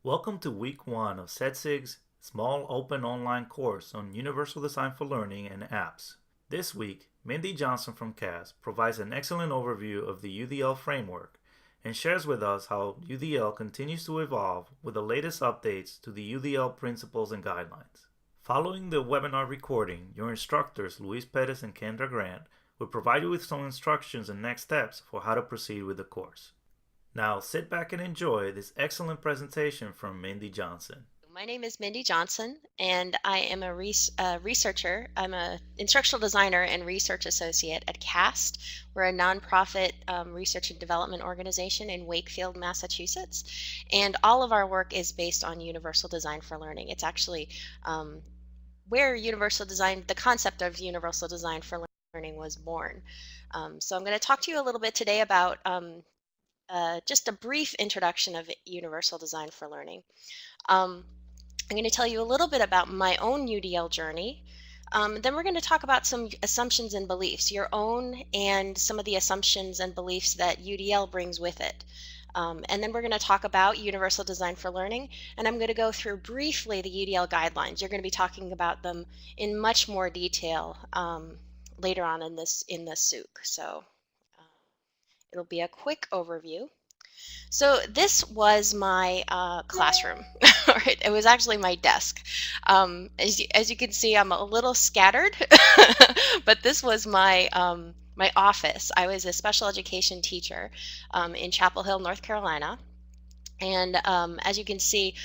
Welcome to week one of SETSIG's small open online course on Universal Design for Learning and apps. This week, Mindy Johnson from CAS provides an excellent overview of the UDL framework and shares with us how UDL continues to evolve with the latest updates to the UDL principles and guidelines. Following the webinar recording, your instructors Luis Perez and Kendra Grant will provide you with some instructions and next steps for how to proceed with the course. Now sit back and enjoy this excellent presentation from Mindy Johnson. My name is Mindy Johnson, and I am a researcher. I'm an instructional designer and research associate at CAST. We're a nonprofit research and development organization in Wakefield, Massachusetts, and all of our work is based on universal design for learning. It's actually where the concept of universal design for learning was born. So I'm going to talk to you a little bit today about just a brief introduction of universal design for learning. I'm going to tell you a little bit about my own UDL journey. Then we're going to talk about some assumptions and beliefs, your own and some of the assumptions and beliefs that UDL brings with it. And then we're going to talk about universal design for learning, and I'm going to go through briefly the UDL guidelines. You're going to be talking about them in much more detail later on in this SOOC. So it'll be a quick overview. So this was my classroom. Right? It was actually my desk. As you can see, I'm a little scattered, but this was my my office. I was a special education teacher in Chapel Hill, North Carolina. And as you can see,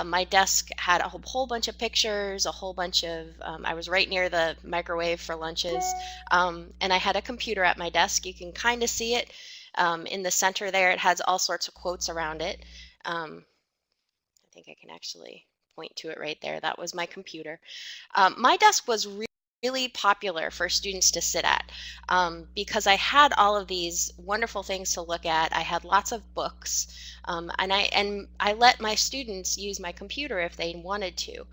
my desk had a whole bunch of pictures, a whole bunch of, I was right near the microwave for lunches, and I had a computer at my desk. You can kind of see it in the center there. It has all sorts of quotes around it. I think I can actually point to it right there. That was my computer. My desk was really popular for students to sit at because I had all of these wonderful things to look at. I had lots of books, and I let my students use my computer if they wanted to.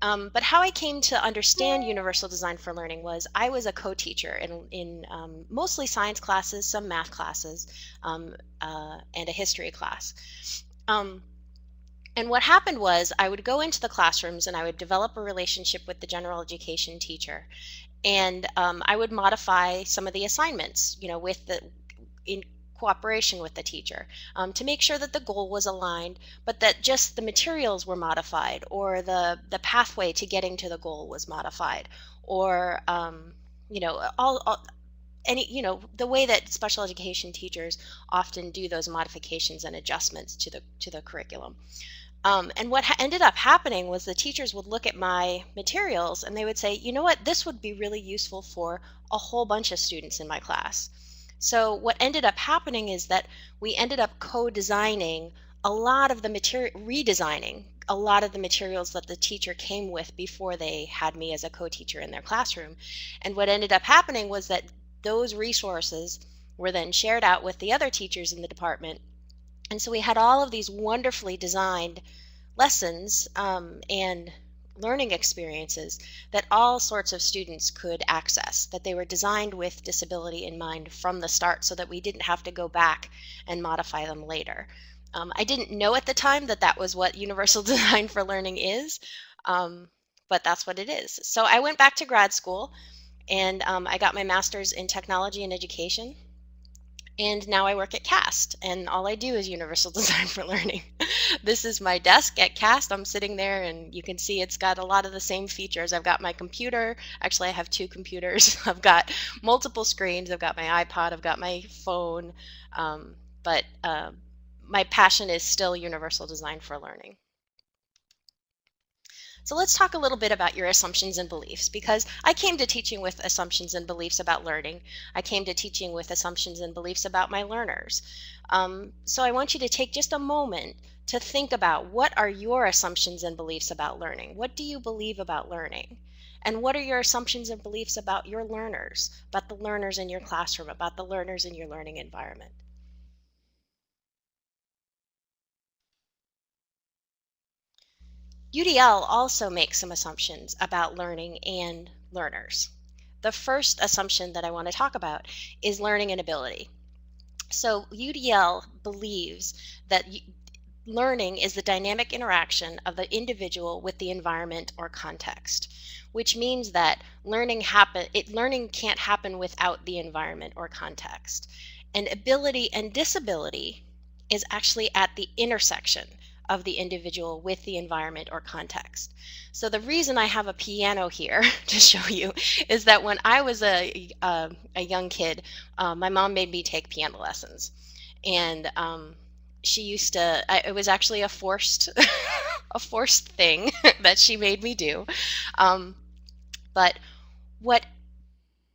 But how I came to understand universal design for learning was I was a co-teacher in mostly science classes, some math classes, and a history class. And what happened was I would go into the classrooms and I would develop a relationship with the general education teacher. And I would modify some of the assignments, in cooperation with the teacher to make sure that the goal was aligned, but that just the materials were modified, or the pathway to getting to the goal was modified, or the way that special education teachers often do those modifications and adjustments to the curriculum. And what ended up happening was the teachers would look at my materials and they would say, you know what, this would be really useful for a whole bunch of students in my class. So what ended up happening is that we ended up co-designing a lot of the redesigning a lot of the materials that the teacher came with before they had me as a co-teacher in their classroom. And what ended up happening was that those resources were then shared out with the other teachers in the department. And so we had all of these wonderfully designed lessons and learning experiences that all sorts of students could access, that they were designed with disability in mind from the start so that we didn't have to go back and modify them later. I didn't know at the time that that was what universal design for learning is, but that's what it is. So I went back to grad school and I got my master's in technology and education. And now I work at CAST, and all I do is universal design for learning. This is my desk at CAST. I'm sitting there, and you can see it's got a lot of the same features. I've got my computer. Actually, I have two computers. I've got multiple screens. I've got my iPod. I've got my phone. But my passion is still universal design for learning. So let's talk a little bit about your assumptions and beliefs, because I came to teaching with assumptions and beliefs about learning. I came to teaching with assumptions and beliefs about my learners. So I want you to take just a moment to think about, what are your assumptions and beliefs about learning? What do you believe about learning? And what are your assumptions and beliefs about your learners, about the learners in your classroom, about the learners in your learning environment? UDL also makes some assumptions about learning and learners. The first assumption that I want to talk about is learning and ability. So UDL believes that learning is the dynamic interaction of the individual with the environment or context, which means that learning can't happen without the environment or context. And ability and disability is actually at the intersection of the individual with the environment or context. So the reason I have a piano here to show you is that when I was a young kid, my mom made me take piano lessons, and she used to. It was actually a forced a forced thing that she made me do. Um, but what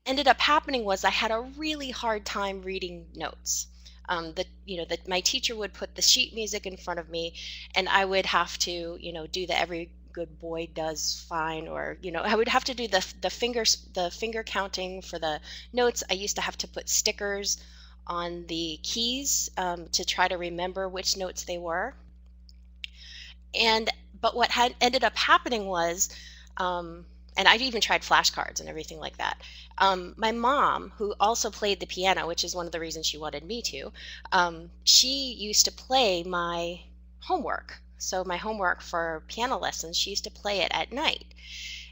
ended up happening was I had a really hard time reading notes. That my teacher would put the sheet music in front of me, and I would have to, do the every good boy does fine, or I would have to do the finger counting for the notes. I used to have to put stickers on the keys to try to remember which notes they were. But what had ended up happening was, and I even tried flashcards and everything like that. My mom, who also played the piano, which is one of the reasons she wanted me to, she used to play my homework. So my homework for piano lessons, she used to play it at night.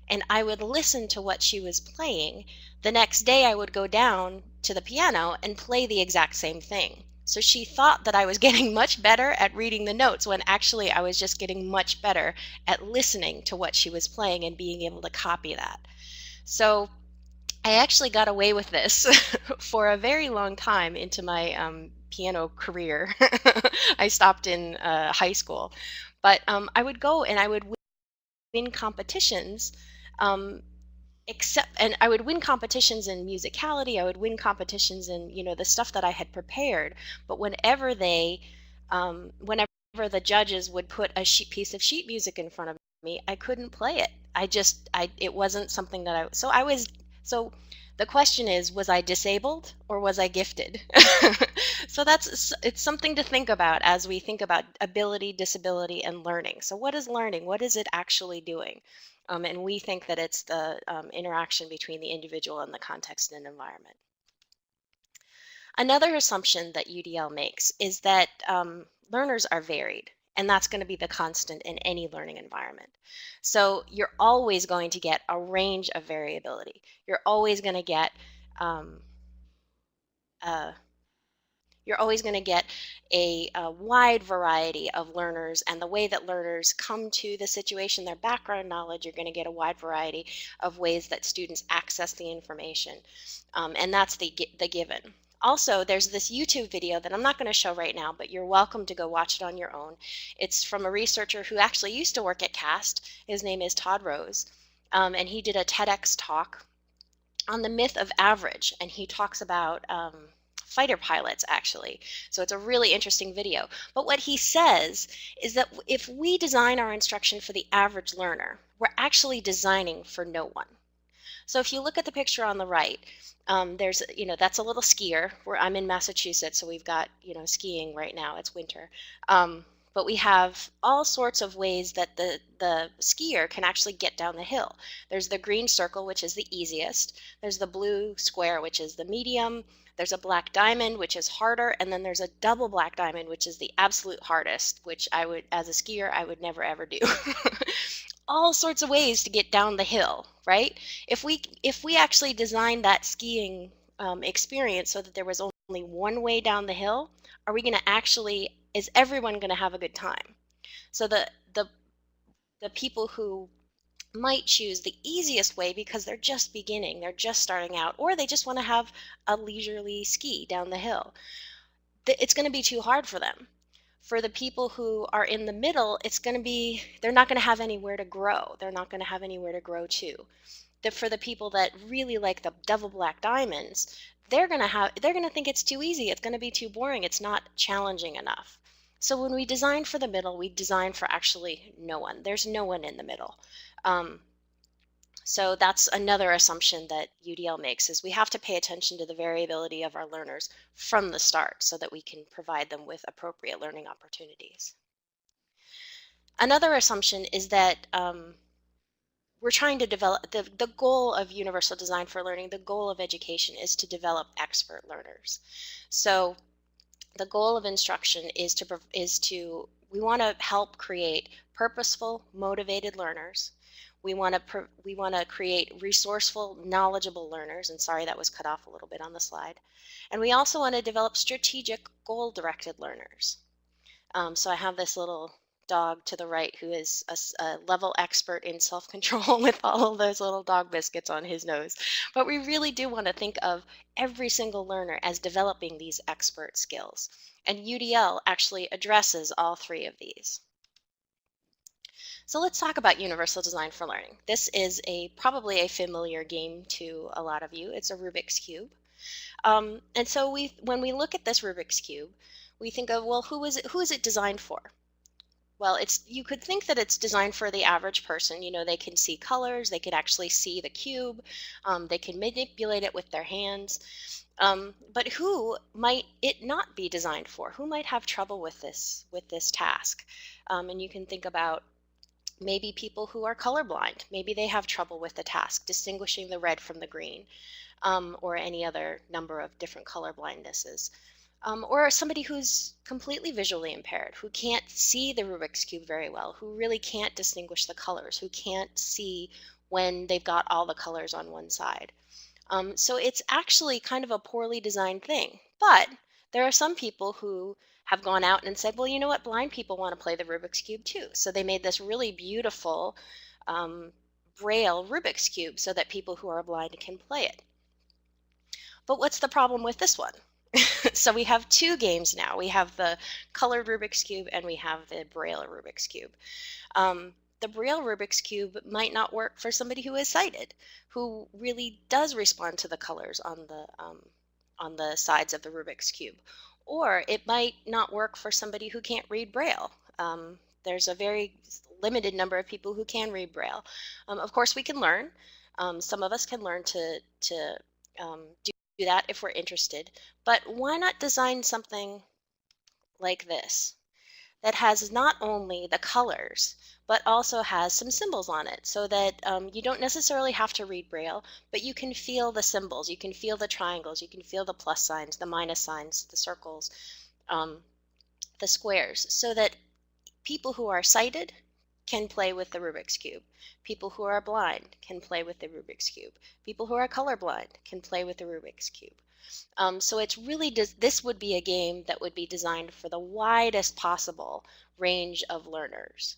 And I would listen to what she was playing. The next day, I would go down to the piano and play the exact same thing. So she thought that I was getting much better at reading the notes, when actually I was just getting much better at listening to what she was playing and being able to copy that. So I actually got away with this for a very long time into my piano career. I stopped in high school, but I would go and I would win competitions. And I would win competitions in musicality. I would win competitions in the stuff that I had prepared. But whenever the judges would put a piece of sheet music in front of me, I couldn't play it. It wasn't something that So the question is, was I disabled or was I gifted? So it's something to think about as we think about ability, disability, and learning. So what is learning? What is it actually doing? And we think that it's the interaction between the individual and the context and environment. Another assumption that UDL makes is that learners are varied, and that's going to be the constant in any learning environment. So you're always going to get a range of variability. You're always going to get a wide variety of learners, and the way that learners come to the situation, their background knowledge, you're going to get a wide variety of ways that students access the information, and that's the given. Also, there's this YouTube video that I'm not going to show right now, but you're welcome to go watch it on your own. It's from a researcher who actually used to work at CAST. His name is Todd Rose, and he did a TEDx talk on the myth of average, and he talks about fighter pilots, actually. So it's a really interesting video. But what he says is that if we design our instruction for the average learner, we're actually designing for no one. So if you look at the picture on the right, there's, that's a little skier. I'm in Massachusetts, so we've got, skiing right now. It's winter. But we have all sorts of ways that the skier can actually get down the hill. There's the green circle, which is the easiest. There's the blue square, which is the medium. There's a black diamond, which is harder. And then there's a double black diamond, which is the absolute hardest, which as a skier, I would never ever do. All sorts of ways to get down the hill, right? If we actually designed that skiing experience so that there was only one way down the hill, is everyone going to have a good time? So the people who might choose the easiest way because they're just beginning, they're just starting out, or they just want to have a leisurely ski down the hill, it's going to be too hard for them. For the people who are in the middle, they're not going to have anywhere to grow. They're not going to have anywhere to grow to. For the people that really like the double black diamonds, they're going to think it's too easy. It's going to be too boring. It's not challenging enough. So when we design for the middle, we design for actually no one. There's no one in the middle. So that's another assumption that UDL makes, is we have to pay attention to the variability of our learners from the start so that we can provide them with appropriate learning opportunities. Another assumption is that we're trying to develop, the goal of universal design for learning, the goal of education is to develop expert learners. So the goal of instruction is to We want to help create purposeful, motivated learners. We want to create resourceful, knowledgeable learners. And sorry, that was cut off a little bit on the slide. And we also want to develop strategic, goal-directed learners. So I have this little dog to the right who is a level expert in self-control with all of those little dog biscuits on his nose. But we really do want to think of every single learner as developing these expert skills. And UDL actually addresses all three of these. So let's talk about universal design for learning. This is probably a familiar game to a lot of you. It's a Rubik's Cube. And so when we look at this Rubik's Cube, we think of, well, who is it designed for? Well, you could think that it's designed for the average person. They can see colors, they could actually see the cube, they can manipulate it with their hands. But who might it not be designed for? Who might have trouble with this task? And you can think about maybe people who are colorblind. Maybe they have trouble with the task, distinguishing the red from the green, or any other number of different color blindnesses. Or somebody who's completely visually impaired, who can't see the Rubik's Cube very well, who really can't distinguish the colors, who can't see when they've got all the colors on one side. So it's actually kind of a poorly designed thing. But there are some people who have gone out and said, well, you know what, blind people want to play the Rubik's Cube too. So they made this really beautiful Braille Rubik's Cube so that people who are blind can play it. But what's the problem with this one? So we have two games now. We have the colored Rubik's Cube and we have the Braille Rubik's Cube. The Braille Rubik's Cube might not work for somebody who is sighted, who really does respond to the colors on the sides of the Rubik's Cube. Or it might not work for somebody who can't read Braille. There's a very limited number of people who can read Braille. Of course, we can learn. Some of us can learn to do that if we're interested. But why not design something like this that has not only the colors, but also has some symbols on it so that you don't necessarily have to read Braille, but you can feel the symbols, you can feel the triangles, you can feel the plus signs, the minus signs, the circles, the squares, so that people who are sighted can play with the Rubik's Cube. People who are blind can play with the Rubik's Cube. People who are colorblind can play with the Rubik's Cube. So it's really this would be a game that would be designed for the widest possible range of learners.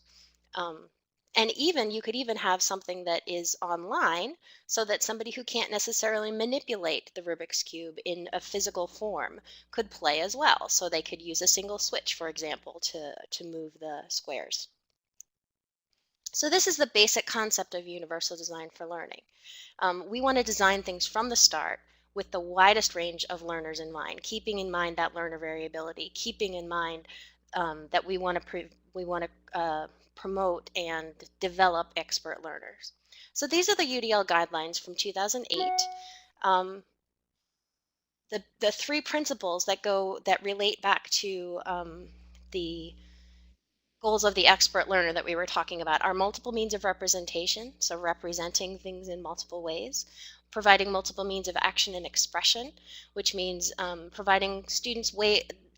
And you could even have something that is online so that somebody who can't necessarily manipulate the Rubik's Cube in a physical form could play as well. So they could use a single switch, for example, to move the squares. So this is the basic concept of universal design for learning. We want to design things from the start with the widest range of learners in mind, keeping in mind that learner variability, keeping in mind that we want to promote and develop expert learners. So these are the UDL guidelines from 2008. The three principles that relate back to the goals of the expert learner that we were talking about are multiple means of representation, so representing things in multiple ways, providing multiple means of action and expression, which means providing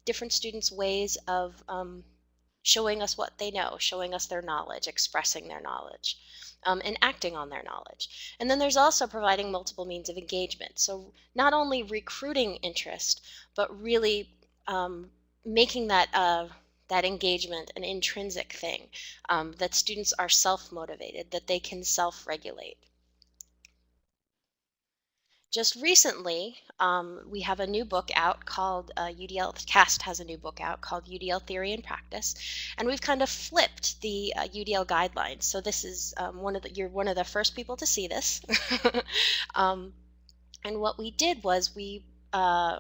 different students ways of showing us what they know, showing us their knowledge, expressing their knowledge, and acting on their knowledge. And then there's also providing multiple means of engagement. So not only recruiting interest, but really making that engagement an intrinsic thing, that students are self-motivated, that they can self-regulate. Just recently, we have a new book out called CAST has a new book out called UDL Theory and Practice, and we've kind of flipped the UDL guidelines. So this is you're one of the first people to see this. And what we did was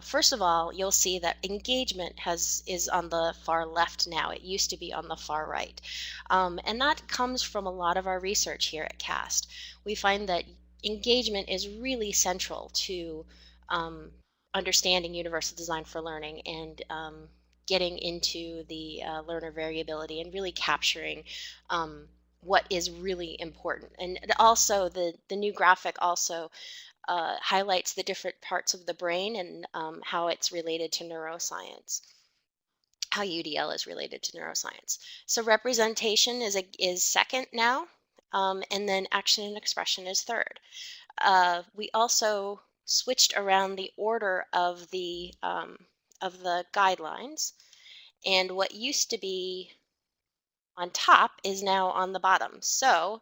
first of all, you'll see that engagement is on the far left now. It used to be on the far right. And that comes from a lot of our research here at CAST. We find that engagement is really central to understanding universal design for learning and getting into the learner variability and really capturing what is really important. And also the new graphic also highlights the different parts of the brain and how it's related to neuroscience. how UDL is related to neuroscience. So representation is second now, and then action and expression is third. We also switched around the order of the guidelines, and what used to be on top is now on the bottom. So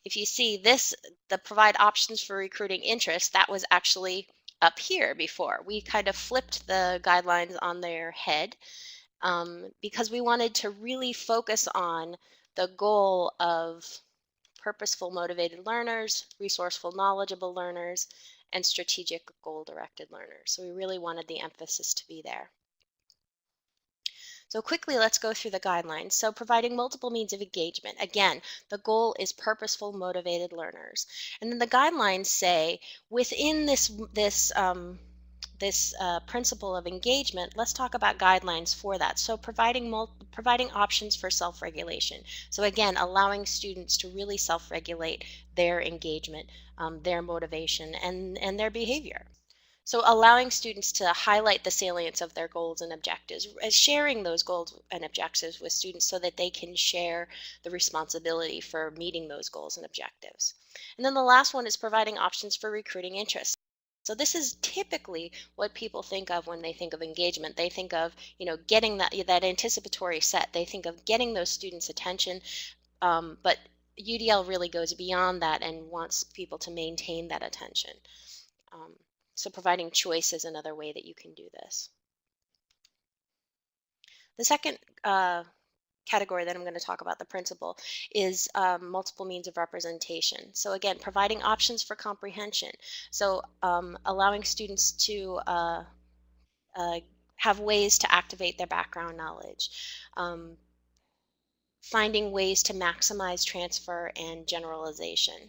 if you see this, the provide options for recruiting interest, that was actually up here before. We kind of flipped the guidelines on their head, because we wanted to really focus on the goal of purposeful, motivated learners, resourceful, knowledgeable learners, and strategic, goal-directed learners. So we really wanted the emphasis to be there. So quickly, let's go through the guidelines. So providing multiple means of engagement. Again, the goal is purposeful, motivated learners. And then the guidelines say within this principle of engagement, let's talk about guidelines for that. So providing options for self-regulation. So again, allowing students to really self-regulate their engagement, their motivation, and their behavior. So allowing students to highlight the salience of their goals and objectives, sharing those goals and objectives with students so that they can share the responsibility for meeting those goals and objectives. And then the last one is providing options for recruiting interest. So this is typically what people think of when they think of engagement. They think of, getting that anticipatory set. They think of getting those students' attention, but UDL really goes beyond that and wants people to maintain that attention. So providing choice is another way that you can do this. The second category that I'm going to talk about, the principle, is multiple means of representation. So again, providing options for comprehension. So allowing students to have ways to activate their background knowledge. Finding ways to maximize transfer and generalization.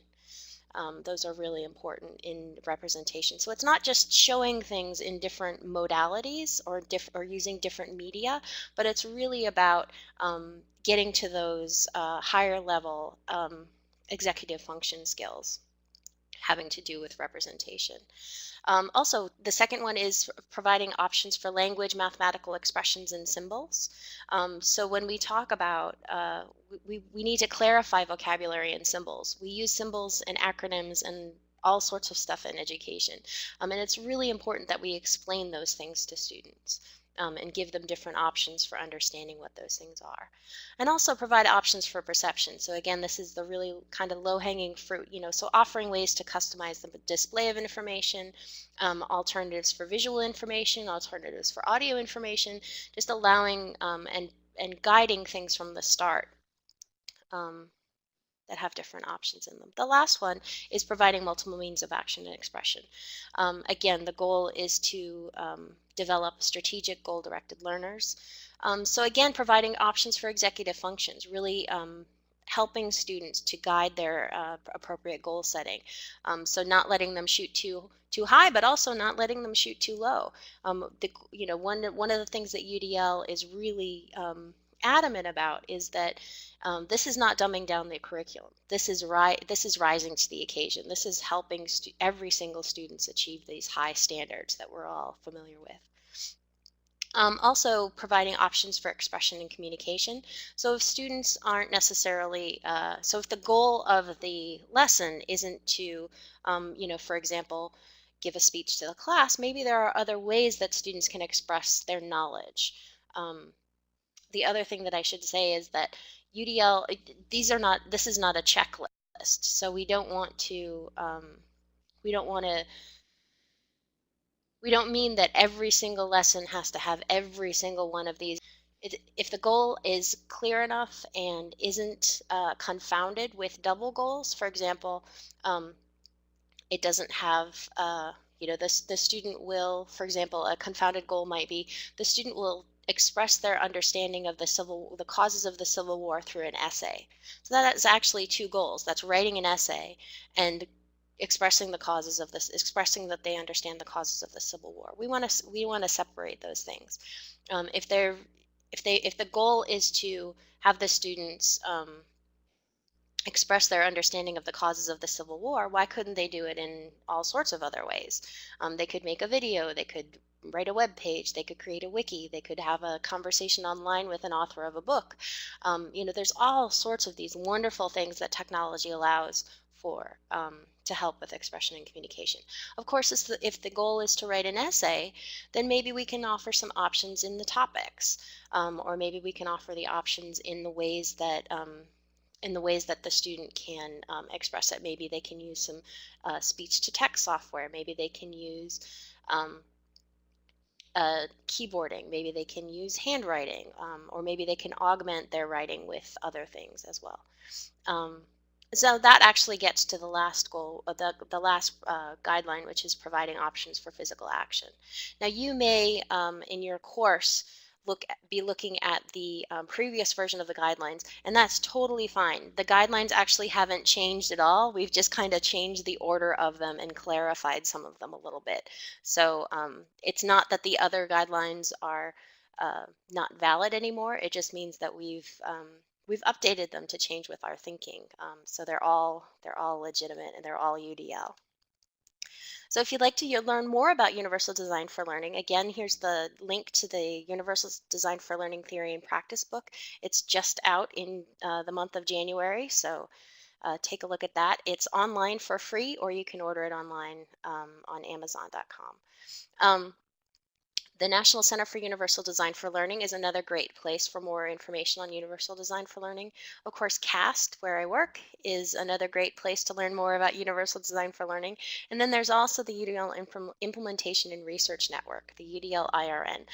Those are really important in representation. So it's not just showing things in different modalities or using different media, but it's really about getting to those higher level executive function skills having to do with representation. Also, the second one is providing options for language, mathematical expressions, and symbols. So when we talk about, we need to clarify vocabulary and symbols. We use symbols and acronyms and all sorts of stuff in education. And it's really important that we explain those things to students. And give them different options for understanding what those things are. And also provide options for perception. So again, this is the really kind of low-hanging fruit, so offering ways to customize the display of information, alternatives for visual information, alternatives for audio information, just allowing and guiding things from the start. That have different options in them. The last one is providing multiple means of action and expression. Again, the goal is to develop strategic, goal-directed learners. So again, providing options for executive functions, really helping students to guide their appropriate goal setting. So not letting them shoot too high, but also not letting them shoot too low. One of the things that UDL is really adamant about is that this is not dumbing down the curriculum. This is rising to the occasion. This is helping every single student achieve these high standards that we're all familiar with. Also providing options for expression and communication. So if students aren't necessarily, so if the goal of the lesson isn't to, for example, give a speech to the class, maybe there are other ways that students can express their knowledge. The other thing that I should say is that UDL, this is not a checklist. So we don't mean that every single lesson has to have every single one of these. If the goal is clear enough and isn't confounded with double goals, for example, it doesn't have, the student will, for example, a confounded goal might be the student will express their understanding of the causes of the Civil War through an essay. So that is actually two goals. That's writing an essay and expressing expressing that they understand the causes of the Civil War. We want to separate those things. If the goal is to have the students express their understanding of the causes of the Civil War, why couldn't they do it in all sorts of other ways? They could make a video, they could write a web page, they could create a wiki, they could have a conversation online with an author of a book. There's all sorts of these wonderful things that technology allows for to help with expression and communication. Of course, if the goal is to write an essay, then maybe we can offer some options in the topics, or maybe we can offer the options in the ways that the student can express it. Maybe they can use some speech to text software. Maybe they can use um, keyboarding. Maybe they can use handwriting, or maybe they can augment their writing with other things as well. Um, so that actually gets to the last goal, the last guideline, which is providing options for physical action. Now, you may, in your course, be looking at the previous version of the guidelines, and that's totally fine. The guidelines actually haven't changed at all. We've just kind of changed the order of them and clarified some of them a little bit. So it's not that the other guidelines are not valid anymore. It just means that we've updated them to change with our thinking. So they're all legitimate, and they're all UDL. So if you'd like to learn more about Universal Design for Learning, again, here's the link to the Universal Design for Learning Theory and Practice book. It's just out in the month of January, so take a look at that. It's online for free, or you can order it online on Amazon.com. The National Center for Universal Design for Learning is another great place for more information on Universal Design for Learning. Of course, CAST, where I work, is another great place to learn more about Universal Design for Learning. And then there's also the UDL Implementation and Research Network, the UDL IRN.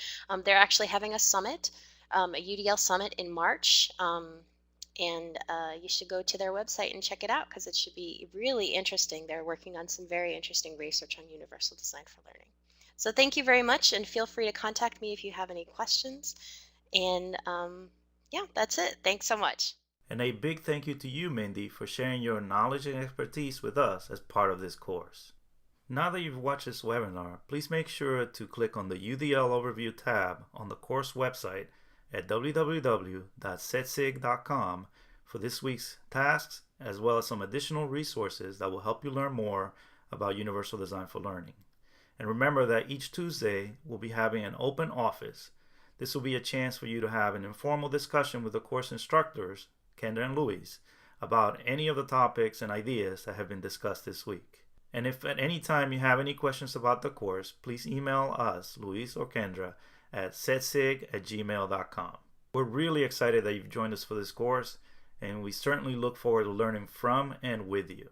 They're actually having a summit, a UDL summit in March. And you should go to their website and check it out, because it should be really interesting. They're working on some very interesting research on Universal Design for Learning. So thank you very much, and feel free to contact me if you have any questions. And yeah, that's it. Thanks so much. And a big thank you to you, Mindy, for sharing your knowledge and expertise with us as part of this course. Now that you've watched this webinar, please make sure to click on the UDL Overview tab on the course website at www.cetsig.com for this week's tasks, as well as some additional resources that will help you learn more about Universal Design for Learning. And remember that each Tuesday we'll be having an open office. This will be a chance for you to have an informal discussion with the course instructors, Kendra and Luis, about any of the topics and ideas that have been discussed this week. And if at any time you have any questions about the course, please email us, Luis or Kendra, at cetsig@gmail.com. We're really excited that you've joined us for this course, and we certainly look forward to learning from and with you.